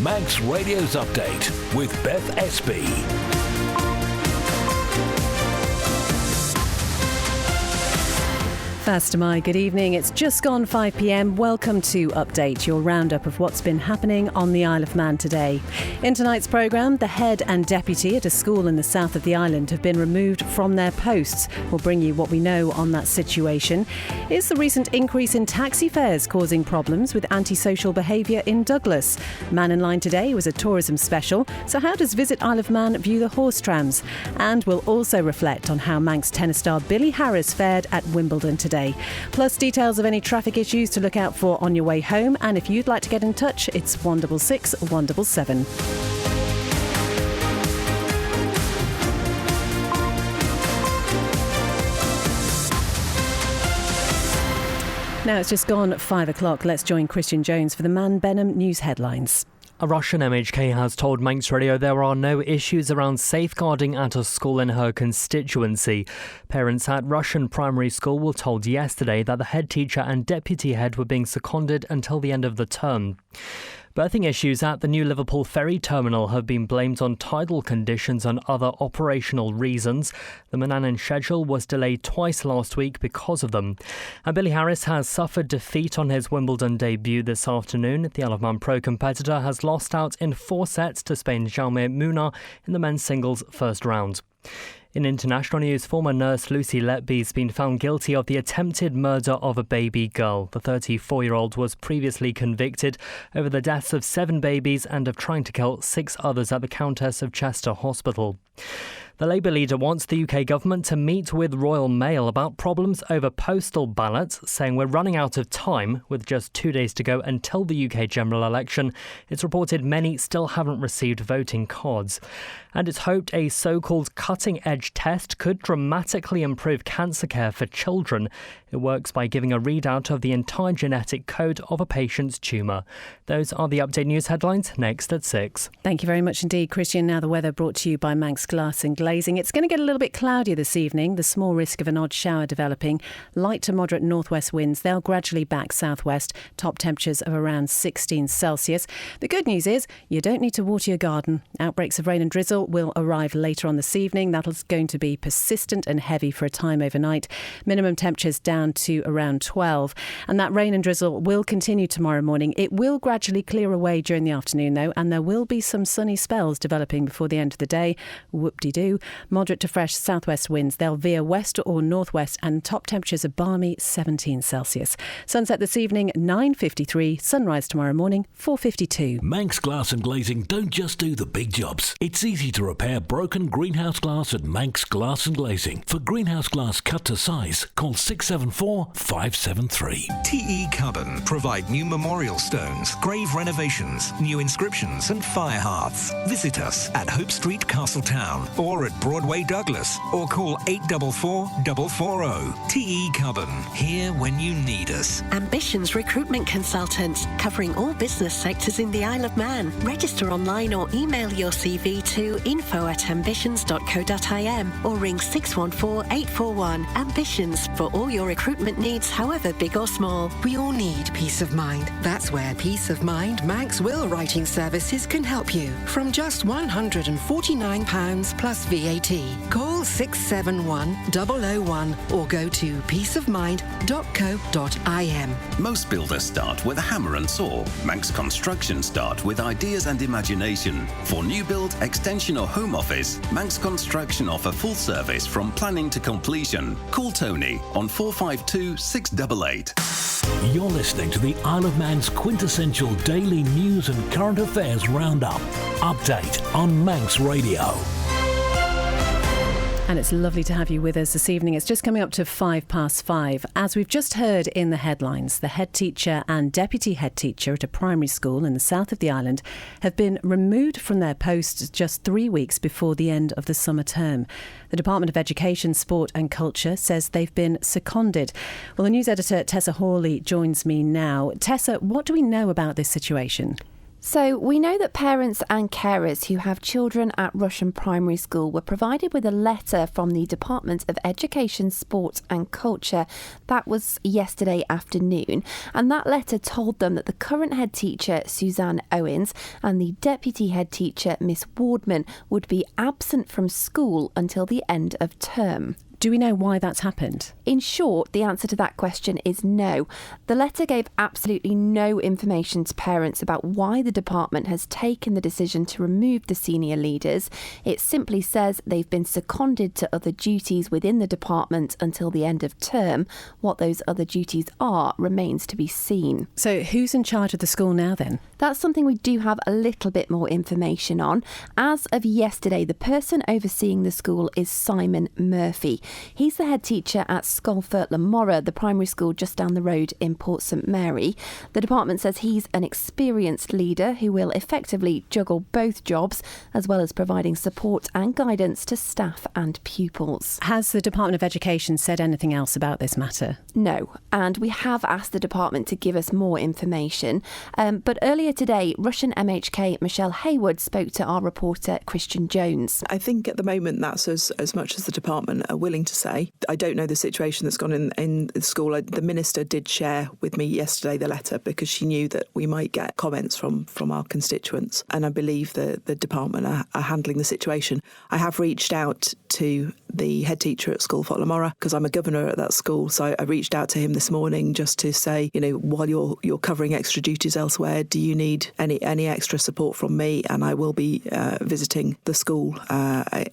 Manx Radio's Update with Beth Espy. First, good evening. It's just gone 5 p.m. Welcome to Update, your roundup of what's been happening on the Isle of Man today. In tonight's programme, the head and deputy at a school in the south of the island have been removed from their posts. We'll bring you what we know on that situation. Is the recent increase in taxi fares causing problems with antisocial behaviour in Douglas? Man in Line today was a tourism special. So how does Visit Isle of Man view the horse trams? And we'll also reflect on how Manx tennis star Billy Harris fared at Wimbledon today. Plus details of any traffic issues to look out for on your way home. And if you'd like to get in touch, it's 166 177. Now it's just gone 5 o'clock. Let's join Christian Jones for the Man Benham news headlines. A Russian MHK has told Manx Radio there are no issues around safeguarding at a school in her constituency. Parents at Russian primary school were told yesterday that the head teacher and deputy head were being seconded until the end of the term. Berthing issues at the new Liverpool Ferry Terminal have been blamed on tidal conditions and other operational reasons. The Manannan schedule was delayed twice last week because of them. And Billy Harris has suffered defeat on his Wimbledon debut this afternoon. The Isle of Man pro competitor has lost out in 4 sets to Spain's Jaume Munar in the men's singles first round. In international news, former nurse Lucy Letby's been found guilty of the attempted murder of a baby girl. The 34-year-old was previously convicted over the deaths of 7 babies and of trying to kill 6 others at the Countess of Chester Hospital. The Labour leader wants the UK government to meet with Royal Mail about problems over postal ballots, saying we're running out of time with just 2 days to go until the UK general election. It's reported many still haven't received voting cards. And it's hoped a so-called cutting-edge test could dramatically improve cancer care for children. It works by giving a readout of the entire genetic code of a patient's tumour. Those are the Update News headlines, next at 6. Thank you very much indeed, Christian. Now the weather brought to you by Manx Glass and Glazing. It's going to get a little bit cloudier this evening. The small risk of an odd shower developing. Light to moderate northwest winds. They'll gradually back southwest. Top temperatures of around 16 Celsius. The good news is you don't need to water your garden. Outbreaks of rain and drizzle will arrive later on this evening. That's going to be persistent and heavy for a time overnight. Minimum temperatures down to around 12. And that rain and drizzle will continue tomorrow morning. It will gradually clear away during the afternoon though, and there will be some sunny spells developing before the end of the day. Whoop-de-doo. Moderate to fresh southwest winds. They'll veer west or northwest, and top temperatures a balmy 17 Celsius. Sunset this evening 9:53. Sunrise tomorrow morning 4:52. Manx Glass and Glazing don't just do the big jobs. It's easy to repair broken greenhouse glass at Manx Glass and Glazing. For greenhouse glass cut to size, call 674 573. TE Carbon provide new memorial stones, grave renovations, new inscriptions and fire hearths. Visit us at Hope Street, Castletown, or at Broadway, Douglas, or call 844 440. TE Carbon, here when you need us. Ambitions Recruitment Consultants, covering all business sectors in the Isle of Man. Register online or email your CV to info@ambitions.co.im or ring 614 841. Ambitions, for all your recruitment needs, however big or small. We all need peace of mind. That's where Peace of Mind Manx Will Writing Services can help you. From just £149 plus VAT. Call 671 001 or go to peaceofmind.co.im. Most builders start with a hammer and saw. Manx Construction start with ideas and imagination. For new build, extension or home office, Manx Construction offer full service from planning to completion. Call Tony on 452 688. You're listening to the Isle of Man's quintessential daily news and current affairs roundup. Update on Manx Radio. And it's lovely to have you with us this evening. It's just coming up to 5:05. As we've just heard in the headlines, the head teacher and deputy head teacher at a primary school in the south of the island have been removed from their posts just 3 weeks before the end of the summer term. The Department of Education, Sport and Culture says they've been seconded. Well, the news editor Tessa Hawley joins me now. Tessa, what do we know about this situation? So we know that parents and carers who have children at Rushen Primary School were provided with a letter from the Department of Education, Sport and Culture. That was yesterday afternoon. And that letter told them that the current head teacher, Suzanne Owens, and the deputy head teacher, Miss Wardman, would be absent from school until the end of term. Do we know why that's happened? In short, the answer to that question is no. The letter gave absolutely no information to parents about why the department has taken the decision to remove the senior leaders. It simply says they've been seconded to other duties within the department until the end of term. What those other duties are remains to be seen. So who's in charge of the school now then? That's something we do have a little bit more information on. As of yesterday, the person overseeing the school is Simon Murphy. He's the head teacher at Scolford Lamora, the primary school just down the road in Port St Mary. The department says he's an experienced leader who will effectively juggle both jobs, as well as providing support and guidance to staff and pupils. Has the Department of Education said anything else about this matter? No, and we have asked the department to give us more information. But earlier today, Rushen MHK Michelle Haywood spoke to our reporter Christian Jones. I think at the moment that's as much as the department are willing to say. I don't know the situation that's gone in the school. The minister did share with me yesterday the letter because she knew that we might get comments from our constituents, and I believe the department are handling the situation. I have reached out to the head teacher at Scolford Lamora because I'm a governor at that school, so I reached out to him this morning just to say, while you're covering extra duties elsewhere, do you need any extra support from me? And I will be visiting the school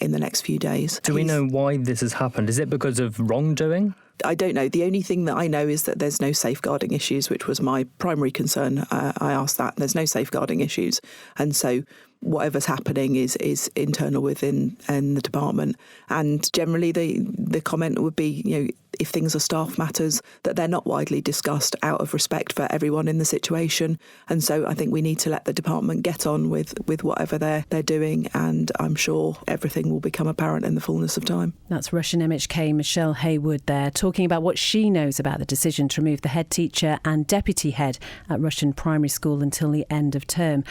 in the next few days. Do we know why this has happened? Is it because of wrongdoing? I don't know. The only thing that I know is that there's no safeguarding issues, which was my primary concern. I asked that. There's no safeguarding issues. And so whatever's happening is internal within the department. And generally the comment would be, if things are staff matters, that they're not widely discussed out of respect for everyone in the situation. And so I think we need to let the department get on with whatever they're doing, and I'm sure everything will become apparent in the fullness of time. That's Rushen MHK Michelle Haywood there, talking about what she knows about the decision to remove the head teacher and deputy head at Rushen Primary School until the end of term.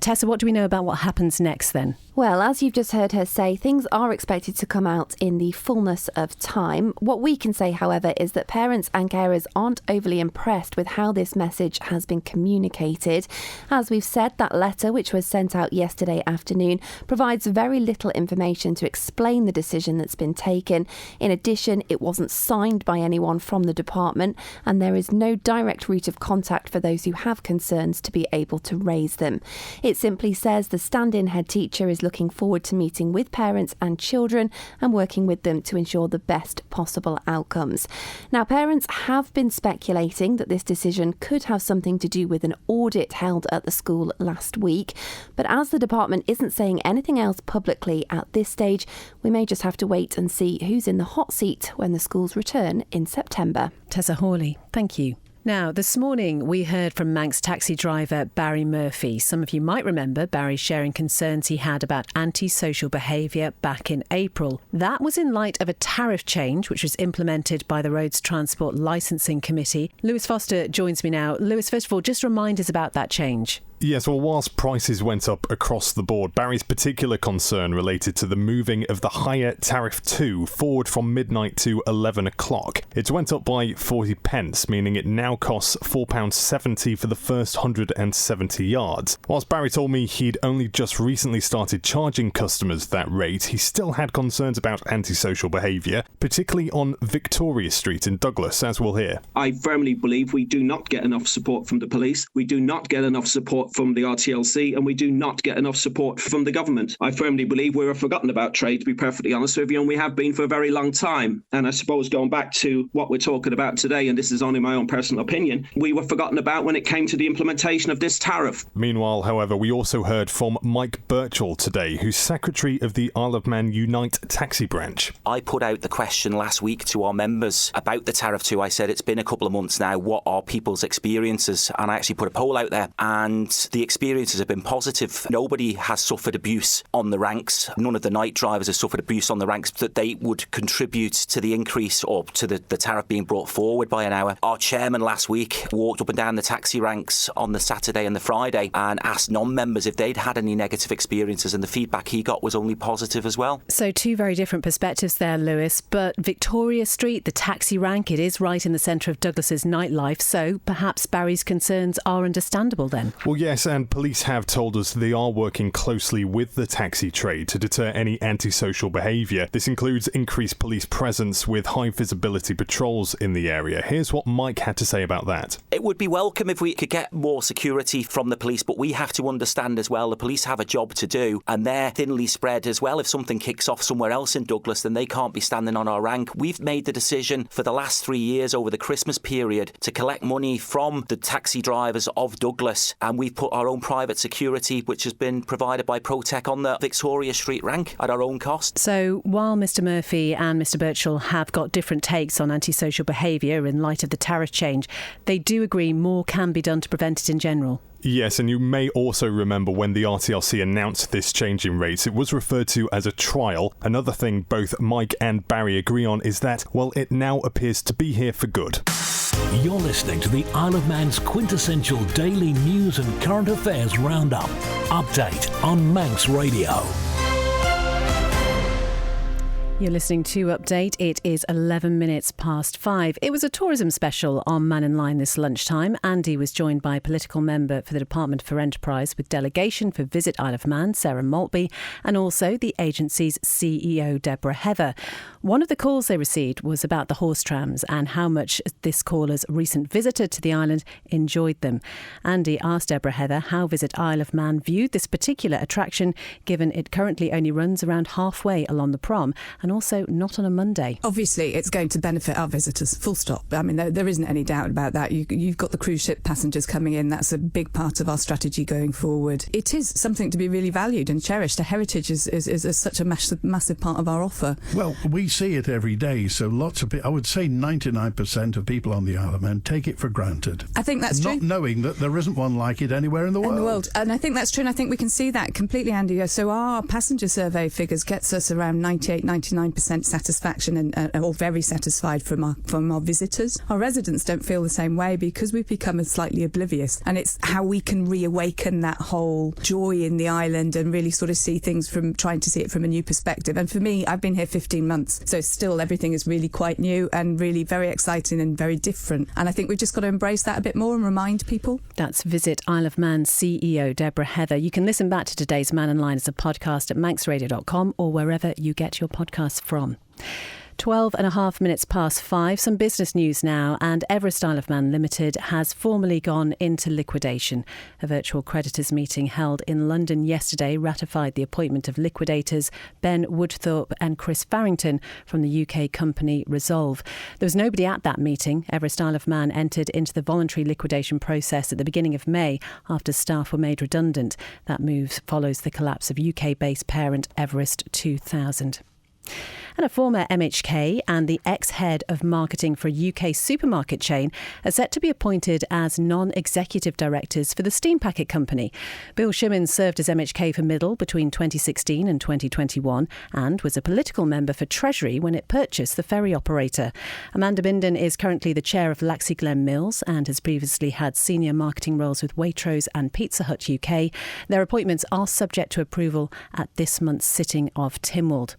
Tessa, what do we know about what happens next then? Well, as you've just heard her say, things are expected to come out in the fullness of time. What we can say, however, is that parents and carers aren't overly impressed with how this message has been communicated. As we've said, that letter, which was sent out yesterday afternoon, provides very little information to explain the decision that's been taken. In addition, it wasn't signed by anyone from the department, and there is no direct route of contact for those who have concerns to be able to raise them. It simply says the stand-in head teacher is looking forward to meeting with parents and children and working with them to ensure the best possible outcomes. Now, parents have been speculating that this decision could have something to do with an audit held at the school last week. But as the department isn't saying anything else publicly at this stage, we may just have to wait and see who's in the hot seat when the schools return in September. Tessa Hawley, thank you. Now, this morning we heard from Manx taxi driver Barry Murphy. Some of you might remember Barry sharing concerns he had about antisocial behaviour back in April. That was in light of a tariff change which was implemented by the Roads Transport Licensing Committee. Lewis Foster joins me now. Lewis, first of all, just remind us about that change. Yes, well, whilst prices went up across the board, Barry's particular concern related to the moving of the higher Tariff 2 forward from midnight to 11 o'clock. It went up by 40 pence, meaning it now costs £4.70 for the first 170 yards. Whilst Barry told me he'd only just recently started charging customers that rate, he still had concerns about antisocial behaviour, particularly on Victoria Street in Douglas, as we'll hear. I firmly believe we do not get enough support from the police, we do not get enough support from the RTLC, and we do not get enough support from the government. I firmly believe we're a forgotten about trade, to be perfectly honest with you, and we have been for a very long time. And I suppose going back to what we're talking about today, and this is only my own personal opinion, we were forgotten about when it came to the implementation of this tariff. Meanwhile, however, we also heard from Mike Birchall today, who's Secretary of the Isle of Man Unite Taxi Branch. I put out the question last week to our members about the Tariff 2. I said it's been a couple of months now, what are people's experiences? And I actually put a poll out there, and that the experiences have been positive. Nobody has suffered abuse on the ranks. None of the night drivers have suffered abuse on the ranks that they would contribute to the increase or to the tariff being brought forward by an hour. Our chairman last week walked up and down the taxi ranks on the Saturday and the Friday and asked non-members if they'd had any negative experiences, and the feedback he got was only positive as well. So two very different perspectives there, Lewis, but Victoria Street, the taxi rank, it is right in the centre of Douglas's nightlife, so perhaps Barry's concerns are understandable then. Well, yes, and police have told us they are working closely with the taxi trade to deter any antisocial behaviour. This includes increased police presence with high visibility patrols in the area. Here's what Mike had to say about that. It would be welcome if we could get more security from the police, but we have to understand as well the police have a job to do, and they're thinly spread as well. If something kicks off somewhere else in Douglas, then they can't be standing on our rank. We've made the decision for the last 3 years over the Christmas period to collect money from the taxi drivers of Douglas, and we've put our own private security, which has been provided by Protec, on the Victoria Street rank at our own cost. So while Mr Murphy and Mr Birchall have got different takes on antisocial behaviour in light of the tariff change, they do agree more can be done to prevent it in general. Yes, and you may also remember when the RTLC announced this change in rates, it was referred to as a trial. Another thing both Mike and Barry agree on is that, well, it now appears to be here for good. You're listening to the Isle of Man's quintessential daily news and current affairs roundup. Update on Manx Radio. You're listening to Update. It is 11 minutes past 5. It was a tourism special on Man in Line this lunchtime. Andy was joined by political member for the Department for Enterprise with delegation for Visit Isle of Man, Sarah Maltby, and also the agency's CEO, Deborah Heather. One of the calls they received was about the horse trams and how much this caller's recent visitor to the island enjoyed them. Andy asked Deborah Heather how Visit Isle of Man viewed this particular attraction, given it currently only runs around halfway along the prom and also not on a Monday. Obviously, it's going to benefit our visitors, full stop. I mean, there isn't any doubt about that. You've got the cruise ship passengers coming in. That's a big part of our strategy going forward. It is something to be really valued and cherished. The heritage is such a massive part of our offer. Well, we see it every day, so lots of people, I would say 99% of people on the Isle of Man take it for granted. I think that's true. Not knowing that there isn't one like it anywhere in the world. And I think that's true, and I think we can see that completely, Andy. So our passenger survey figures gets us around 99% satisfaction or very satisfied from our visitors. Our residents don't feel the same way because we've become slightly oblivious, and it's how we can reawaken that whole joy in the island and really sort of trying to see it from a new perspective. And for me, I've been here 15 months, so still everything is really quite new and really very exciting and very different. And I think we've just got to embrace that a bit more and remind people. That's Visit Isle of Man CEO Deborah Heather. You can listen back to today's Man in Line as a podcast at manxradio.com or wherever you get your podcasts from. 12 and a half minutes past 5. Some business news now, and Everest Isle of Man Limited has formally gone into liquidation. A virtual creditors meeting held in London yesterday ratified the appointment of liquidators Ben Woodthorpe and Chris Farrington from the UK company Resolve. There was nobody at that meeting. Everest Isle of Man entered into the voluntary liquidation process at the beginning of May after staff were made redundant. That move follows the collapse of UK-based parent Everest 2000. And a former MHK and the ex-head of marketing for a UK supermarket chain are set to be appointed as non-executive directors for the steam packet company. Bill Shimmin served as MHK for Middle between 2016 and 2021 and was a political member for Treasury when it purchased the ferry operator. Amanda Binden is currently the chair of Laxey Glen Mills and has previously had senior marketing roles with Waitrose and Pizza Hut UK. Their appointments are subject to approval at this month's sitting of Tynwald.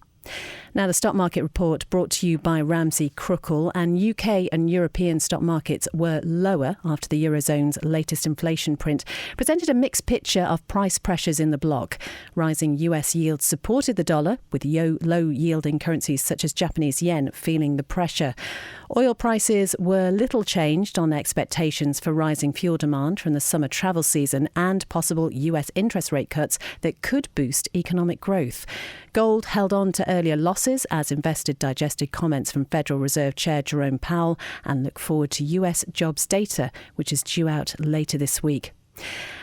Now, the stock market report brought to you by Ramsey Crookall, and UK and European stock markets were lower after the Eurozone's latest inflation print presented a mixed picture of price pressures in the bloc. Rising US yields supported the dollar, with low-yielding currencies such as Japanese yen feeling the pressure. Oil prices were little changed on expectations for rising fuel demand from the summer travel season and possible US interest rate cuts that could boost economic growth. Gold held on to earlier losses as investors digested comments from Federal Reserve Chair Jerome Powell and look forward to US jobs data, which is due out later this week.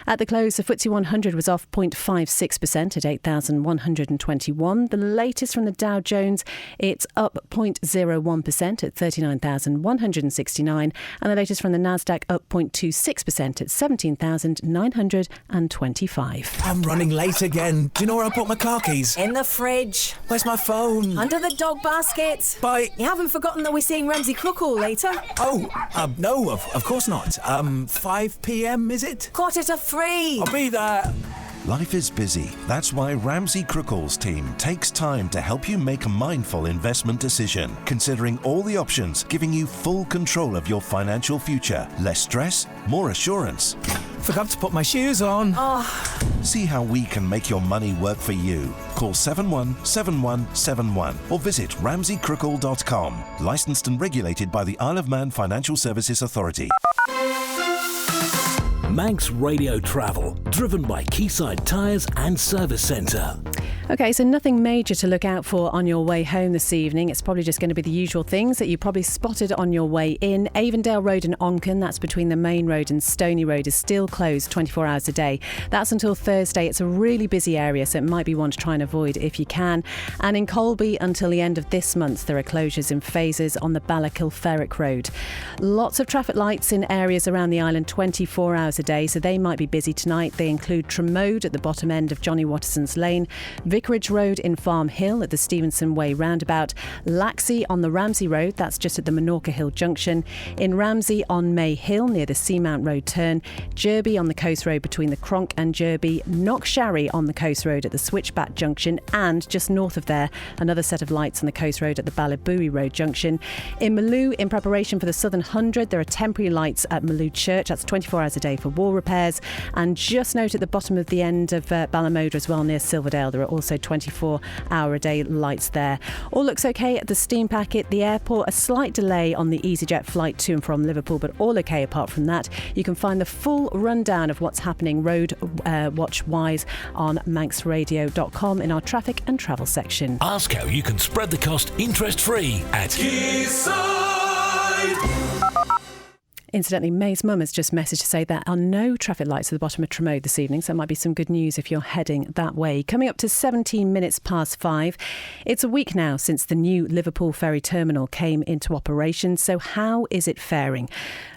At the close, the FTSE 100 was off 0.56% at 8,121. The latest from the Dow Jones, it's up 0.01% at 39,169. And the latest from the Nasdaq, up 0.26% at 17,925. I'm running late again. Do you know where I put my car keys? In the fridge. Where's my phone? Under the dog basket. Bye. You haven't forgotten that we're seeing Ramsey Crookall later? Oh, no, of course not. 5 p.m, is it? 2:45. I'll be there. Life is busy. That's why Ramsey Crookall's team takes time to help you make a mindful investment decision, considering all the options, giving you full control of your financial future. Less stress, more assurance. Forgot to put my shoes on. Oh. See how we can make your money work for you. Call 717171 or visit ramseycrookall.com. Licensed and regulated by the Isle of Man Financial Services Authority. Manx Radio Travel, driven by Quayside Tyres and Service Centre. OK, so nothing major to look out for on your way home this evening. It's probably just going to be the usual things that you probably spotted on your way in. Avondale Road and Onken, that's between the main road and Stony Road, is still closed 24 hours a day. That's until Thursday. It's a really busy area, so it might be one to try and avoid if you can. And in Colby, until the end of this month, there are closures in phases on the Ballakilferrick Road. Lots of traffic lights in areas around the island 24 hours a day, so they might be busy tonight. They include Tremode at the bottom end of Johnny Watterson's Lane, Vicarage Road in Farm Hill at the Stevenson Way roundabout, Laxey on the Ramsey Road, that's just at the Minorca Hill Junction, in Ramsey on May Hill near the Seamount Road turn, Jerby on the Coast Road between the Cronk and Jerby, Knocksharry on the Coast Road at the Switchback Junction, and just north of there, another set of lights on the Coast Road at the Ballabooey Road Junction. In Maloo, in preparation for the Southern 100, there are temporary lights at Maloo Church, that's 24 hours a day for wall repairs, and just note at the bottom of the end of Ballamoda as well near Silverdale, there are also 24-hour-a-day lights there. All looks okay at the Steam Packet. The airport, a slight delay on the EasyJet flight to and from Liverpool, but all okay apart from that. You can find the full rundown of what's happening road watch-wise on manxradio.com in our traffic and travel section. Ask how you can spread the cost interest-free at Quayside. Incidentally, May's mum has just messaged to say there are no traffic lights at the bottom of Tremode this evening, so it might be some good news if you're heading that way. Coming up to 17 minutes past 5. It's a week now since the new Liverpool Ferry Terminal came into operation, so how is it faring?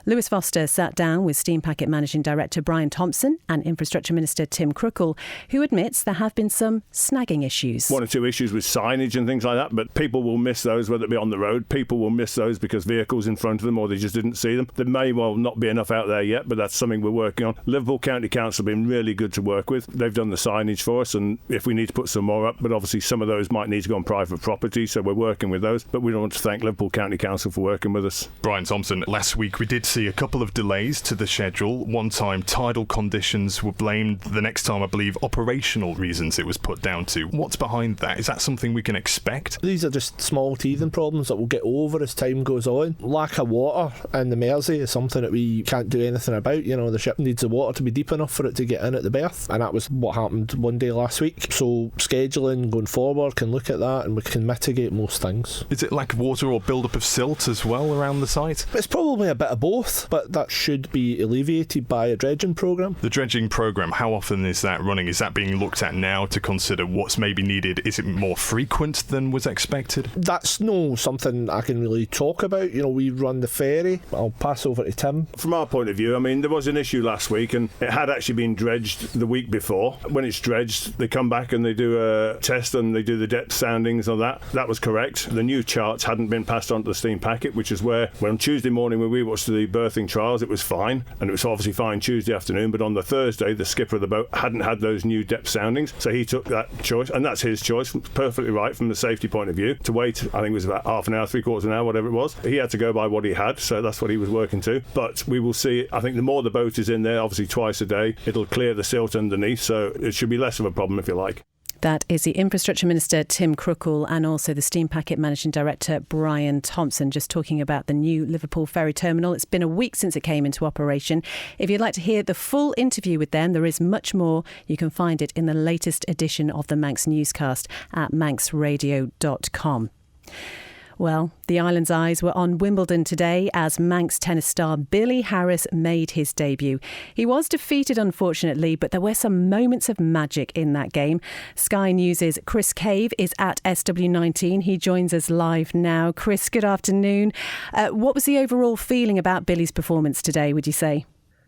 Lewis Foster sat down with Steam Packet Managing Director Brian Thompson and Infrastructure Minister Tim Crookall, who admits there have been some snagging issues. One or two issues with signage and things like that, but people will miss those, whether it be on the road. People will miss those because vehicles in front of them or they just didn't see them. There may well not be enough out there yet, but that's something we're working on. Liverpool County Council have been really good to work with. They've done the signage for us, and if we need to put some more up, but obviously some of those might need to go on private property, so we're working with those. But we want to thank Liverpool County Council for working with us. Brian Thompson, last week we did see a couple of delays to the schedule. One time tidal conditions were blamed. The next time, I believe, operational reasons it was put down to. What's behind that? Is that something we can expect? These are just small teething problems that we'll get over as time goes on. Lack of water in the Mersey is something that we can't do anything about. You know, the ship needs the water to be deep enough for it to get in at the berth, and that was what happened one day last week. So scheduling going forward can look at that and we can mitigate most things. Is it lack of water or build-up of silt as well around the site? It's probably a bit of both, but that should be alleviated by a dredging programme. The dredging programme, how often is that running? Is that being looked at now to consider what's maybe needed? Is it more frequent than was expected? That's no something I can really talk about. You know, we run the ferry. I'll pass over to Tim. From our point of view, I mean, there was an issue last week and it had actually been dredged the week before. When it's dredged, they come back and they do a test and they do the depth soundings on that. That was correct. The new charts hadn't been passed on to the Steam Packet, which is where, when Tuesday morning when we watched the berthing trials, it was fine, and it was obviously fine Tuesday afternoon, but on the Thursday, the skipper of the boat hadn't had those new depth soundings, so he took that choice, and that's his choice, perfectly right from the safety point of view, to wait, I think it was about half an hour, three-quarters of an hour, whatever it was. He had to go by what he had, so that's what he was working to. But we will see, I think the more the boat is in there, obviously twice a day, it'll clear the silt underneath, so it should be less of a problem, if you like. That is the Infrastructure Minister Tim Crookall and also the Steam Packet Managing Director Brian Thompson, just talking about the new Liverpool Ferry Terminal. It's been a week since it came into operation. If you'd like to hear the full interview with them, there is much more. You can find it in the latest edition of the Manx newscast at manxradio.com. Well, the island's eyes were on Wimbledon today as Manx tennis star Billy Harris made his debut. He was defeated, unfortunately, but there were some moments of magic in that game. Sky News' Chris Cave is at SW19. He joins us live now. Chris, good afternoon. What was the overall feeling about Billy's performance today, would you say?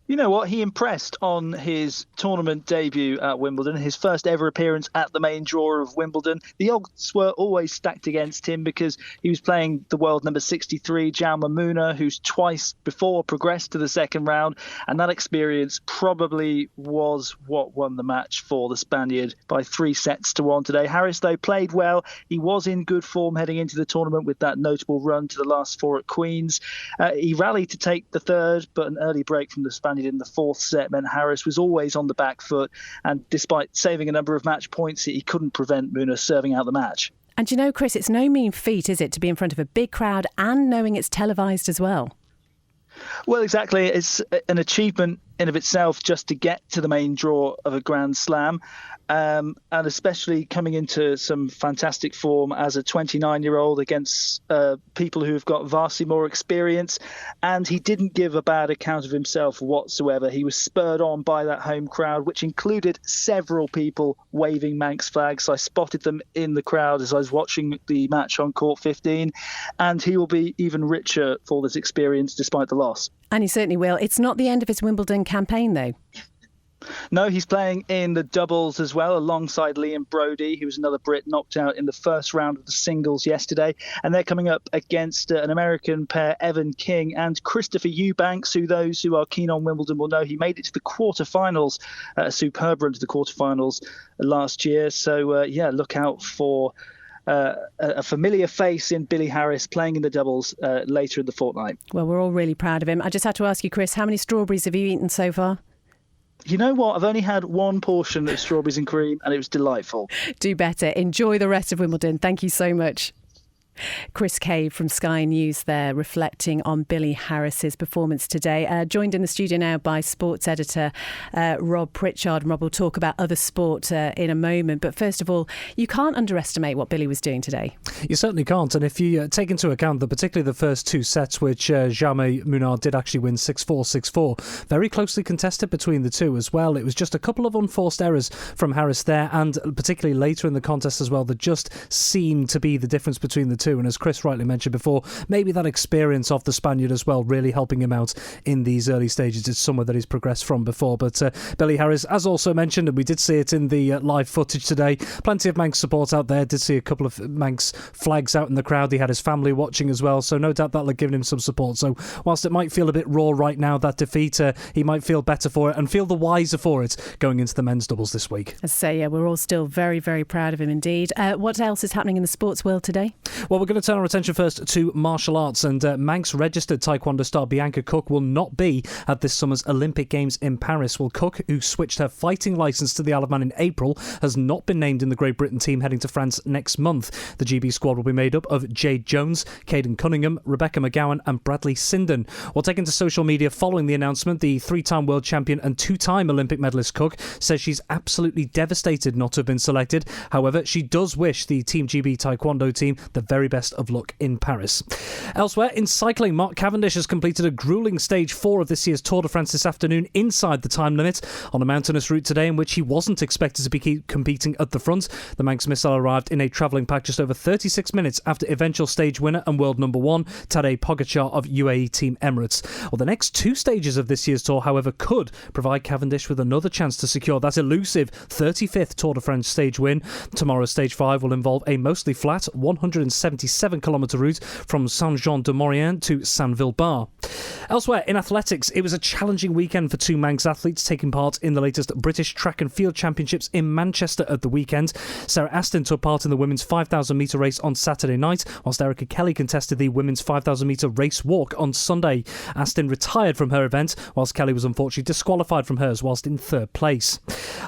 You know what? He impressed on his tournament debut at Wimbledon, his first ever appearance at the main draw of Wimbledon. The odds were always stacked against him because he was playing the world number 63, Jaume Muna, who's twice before progressed to the second round. And that experience probably was what won the match for the Spaniard by 3-1 today. Harris, though, played well. He was in good form heading into the tournament with that notable run to the last four at Queen's. He rallied to take the third, but an early break from the Spaniard in the fourth set meant Harris was always on the back foot, and despite saving a number of match points, he couldn't prevent Muna serving out the match. And you know, Chris, it's no mean feat, is it, to be in front of a big crowd and knowing it's televised as well? Well, exactly. It's an achievement in of itself just to get to the main draw of a Grand Slam, and especially coming into some fantastic form as a 29-year-old against people who have got vastly more experience. And he didn't give a bad account of himself whatsoever. He was spurred on by that home crowd, which included several people waving Manx flags. I spotted them in the crowd as I was watching the match on Court 15, and he will be even richer for this experience despite the loss. And he certainly will. It's not the end of his Wimbledon campaign, though. No, he's playing in the doubles as well, alongside Liam Brodie, who was another Brit knocked out in the first round of the singles yesterday. And they're coming up against an American pair, Evan King and Christopher Eubanks, who those who are keen on Wimbledon will know he made it to the quarterfinals, a superb run to the quarterfinals last year. So, look out for a familiar face in Billy Harris playing in the doubles later in the fortnight. Well, we're all really proud of him. I just had to ask you, Chris, how many strawberries have you eaten so far? You know what? I've only had one portion of strawberries and cream, and it was delightful. Do better. Enjoy the rest of Wimbledon. Thank you so much. Chris Cave from Sky News there, reflecting on Billy Harris's performance today. Joined in the studio now by sports editor Rob Pritchard. And Rob will talk about other sport in a moment. But first of all, you can't underestimate what Billy was doing today. You certainly can't. And if you take into account that particularly the first two sets, which Jaume Muna did actually win 6-4, 6-4, very closely contested between the two as well. It was just a couple of unforced errors from Harris there, and particularly later in the contest as well, that just seemed to be the difference between the two. And as Chris rightly mentioned before, maybe that experience of the Spaniard as well really helping him out in these early stages. It's somewhere that he's progressed from before. But Billy Harris, as also mentioned, and we did see it in the live footage today, plenty of Manx support out there. Did see a couple of Manx flags out in the crowd. He had his family watching as well, so no doubt that'll have given him some support. So whilst it might feel a bit raw right now, that defeat, he might feel better for it and feel the wiser for it going into the men's doubles this week. As I say, yeah, we're all still very, very proud of him indeed. What else is happening in the sports world today? Well, we're going to turn our attention first to martial arts, and Manx registered taekwondo star Bianca Cook will not be at this summer's Olympic Games in Paris. Well, Cook, who switched her fighting licence to the Isle of Man in April, has not been named in the Great Britain team heading to France next month. The GB squad will be made up of Jade Jones, Caden Cunningham, Rebecca McGowan and Bradley Sinden. Well, taken to social media following the announcement, the three-time world champion and two-time Olympic medalist Cook says she's absolutely devastated not to have been selected. However, she does wish the Team GB taekwondo team the very best of luck in Paris. Elsewhere, in cycling, Mark Cavendish has completed a gruelling stage 4 of this year's Tour de France this afternoon inside the time limit on a mountainous route today in which he wasn't expected to be competing at the front. The Manx missile arrived in a travelling pack just over 36 minutes after eventual stage winner and world number 1 Tadej Pogacar of UAE Team Emirates. Well, the next two stages of this year's Tour, however, could provide Cavendish with another chance to secure that elusive 35th Tour de France stage win. Tomorrow's stage 5 will involve a mostly flat 177-kilometre route from Saint-Jean-de-Maurienne to Saint-Vilbar. Elsewhere, in athletics, it was a challenging weekend for two Manx athletes taking part in the latest British Track and Field Championships in Manchester at the weekend. Sarah Astin took part in the women's 5,000 metre race on Saturday night, whilst Erica Kelly contested the women's 5,000 metre race walk on Sunday. Astin retired from her event, whilst Kelly was unfortunately disqualified from hers whilst in third place.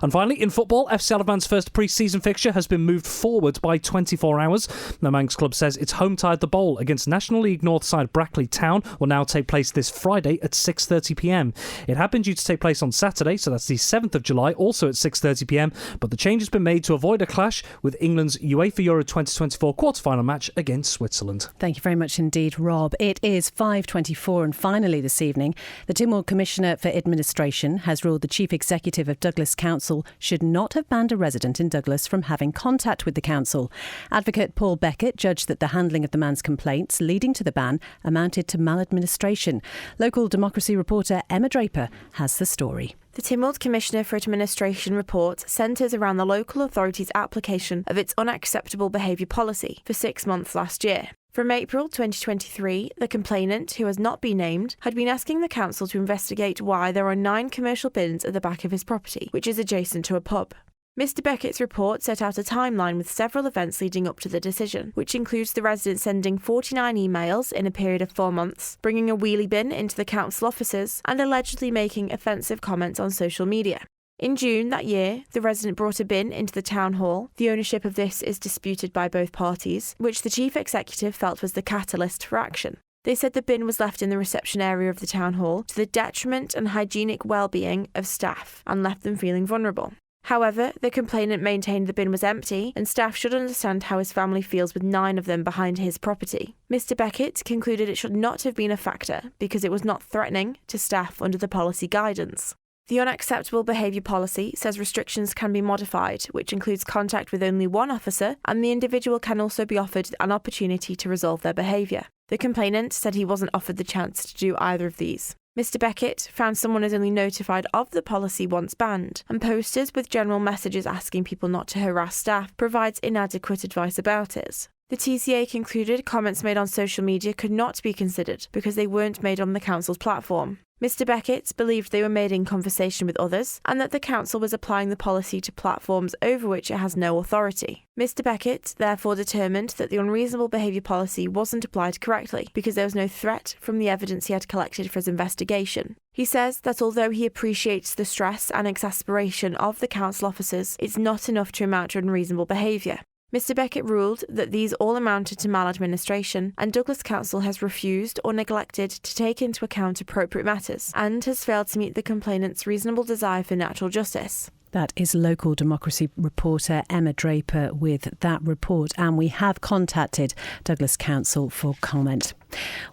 And finally, in football, FC Isle of Man's first pre-season fixture has been moved forward by 24 hours. The Manx club club says its home tie at the Bowl against National League North side Brackley Town will now take place this Friday at 6:30pm. It had been due to take place on Saturday, so that's the 7th of July, also at 6:30pm, but the change has been made to avoid a clash with England's UEFA Euro 2024 quarter-final match against Switzerland. Thank you very much indeed, Rob. It is 5:24 and finally this evening, the Tynwald Commissioner for Administration has ruled the Chief Executive of Douglas Council should not have banned a resident in Douglas from having contact with the council. Advocate Paul Beckett judged that the handling of the man's complaints leading to the ban amounted to maladministration. Local Democracy reporter Emma Draper has the story. The Tynwald Commissioner for Administration report centres around the local authority's application of its unacceptable behaviour policy for 6 months last year. From April 2023, the complainant, who has not been named, had been asking the council to investigate why there are 9 commercial bins at the back of his property, which is adjacent to a pub. Mr Beckett's report set out a timeline with several events leading up to the decision, which includes the resident sending 49 emails in a period of 4 months, bringing a wheelie bin into the council offices, and allegedly making offensive comments on social media. In June that year, the resident brought a bin into the town hall. The ownership of this is disputed by both parties, which the chief executive felt was the catalyst for action. They said the bin was left in the reception area of the town hall to the detriment and hygienic well-being of staff and left them feeling vulnerable. However, the complainant maintained the bin was empty and staff should understand how his family feels with 9 of them behind his property. Mr Beckett concluded it should not have been a factor because it was not threatening to staff under the policy guidance. The unacceptable behaviour policy says restrictions can be modified, which includes contact with only one officer, and the individual can also be offered an opportunity to resolve their behaviour. The complainant said he wasn't offered the chance to do either of these. Mr Beckett found someone is only notified of the policy once banned, and posters with general messages asking people not to harass staff provides inadequate advice about it. The TCA concluded comments made on social media could not be considered because they weren't made on the council's platform. Mr Beckett believed they were made in conversation with others and that the council was applying the policy to platforms over which it has no authority. Mr Beckett therefore determined that the unreasonable behaviour policy wasn't applied correctly because there was no threat from the evidence he had collected for his investigation. He says that although he appreciates the stress and exasperation of the council officers, it's not enough to amount to unreasonable behaviour. Mr Beckett ruled that these all amounted to maladministration, and Douglas Council has refused or neglected to take into account appropriate matters and has failed to meet the complainant's reasonable desire for natural justice. That is Local Democracy reporter Emma Draper with that report, and we have contacted Douglas Council for comment.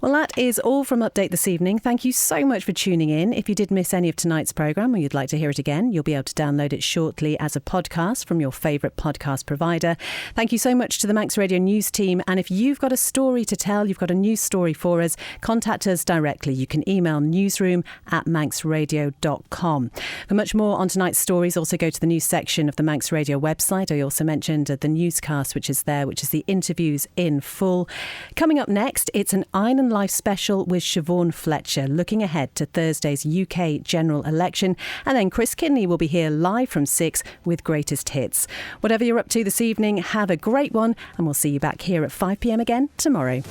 Well, that is all from Update this evening. Thank you so much for tuning in. If you did miss any of tonight's programme or you'd like to hear it again, you'll be able to download it shortly as a podcast from your favourite podcast provider. Thank you so much to the Manx Radio News team. And if you've got a story to tell, you've got a news story for us, contact us directly. You can email newsroom@manxradio.com. For much more on tonight's stories, also go to the news section of the Manx Radio website. I also mentioned the newscast, which is there, which is the interviews in full. Coming up next, it's an Iron Life special with Siobhan Fletcher, looking ahead to Thursday's UK general election. And then Chris Kinney will be here live from 6 with Greatest Hits. Whatever you're up to this evening, have a great one, and we'll see you back here at 5 p.m. again tomorrow.